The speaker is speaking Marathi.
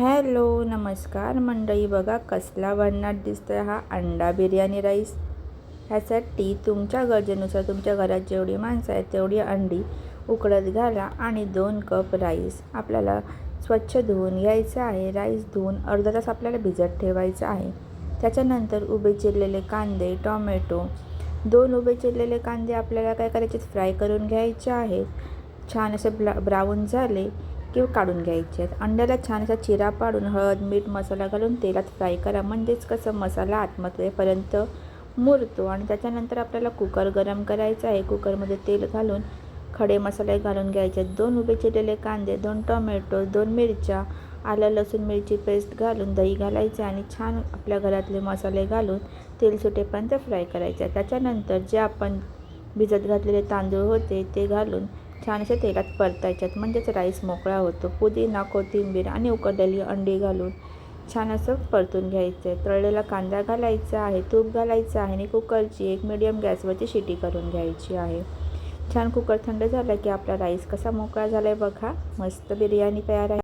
हॅलो नमस्कार मंडळी, बघा कसला भन्नाट दिसतोय हा अंडा बिर्याणी राईस। ह्यासाठी तुमच्या गरजेनुसार तुमच्या घरात जेवढी माणसं आहेत तेवढी अंडी उकडत घाला आणि 2 कप राईस आपल्याला स्वच्छ धुवून घ्यायचं आहे। राईस धुवून अर्धा तास आपल्याला भिजत ठेवायचं आहे। त्याच्यानंतर उभे चिरलेले कांदे, टोमॅटो, 2 उभे चिरलेले कांदे आपल्याला काय करायचे, फ्राय करून घ्यायचे आहेत। छान असे ब्राऊन झाले की काढून घ्यायचे आहेत। अंड्याला छान असा चिरा पाडून हळद, मीठ, मसाला घालून तेलात फ्राय करा, म्हणजेच कसं मसाला आतमध्येपर्यंत मुरतो। आणि त्याच्यानंतर आपल्याला कुकर गरम करायचा आहे। कुकरमध्ये तेल घालून खडे मसाले घालून घ्यायचे। 2 उभे चिरलेले कांदे, 2 टोमॅटो, 2 मिरच्या, आलं लसूण मिरची पेस्ट घालून दही घालायचं आणि छान आपल्या घरातले मसाले घालून तेल सुटेपर्यंत फ्राय करायचं आहे। त्याच्यानंतर जे आपण भिजत घातलेले तांदूळ होते ते घालून छान असे तेलात परतायचे आहेत, म्हणजेच राईस मोकळा होतो। पुदिना, कोथिंबीर आणि उकडलेली अंडी घालून छान असं परतून घ्यायचं आहे। तळलेला कांदा घालायचा आहे, तूप घालायचं आहे आणि कुकरची एक मीडियम गॅसवरची शिटी करून घ्यायची आहे। छान कुकर थंड झाला की आपला राईस कसा मोकळा झाला आहे बघा, मस्त बिर्याणी तयार आहे।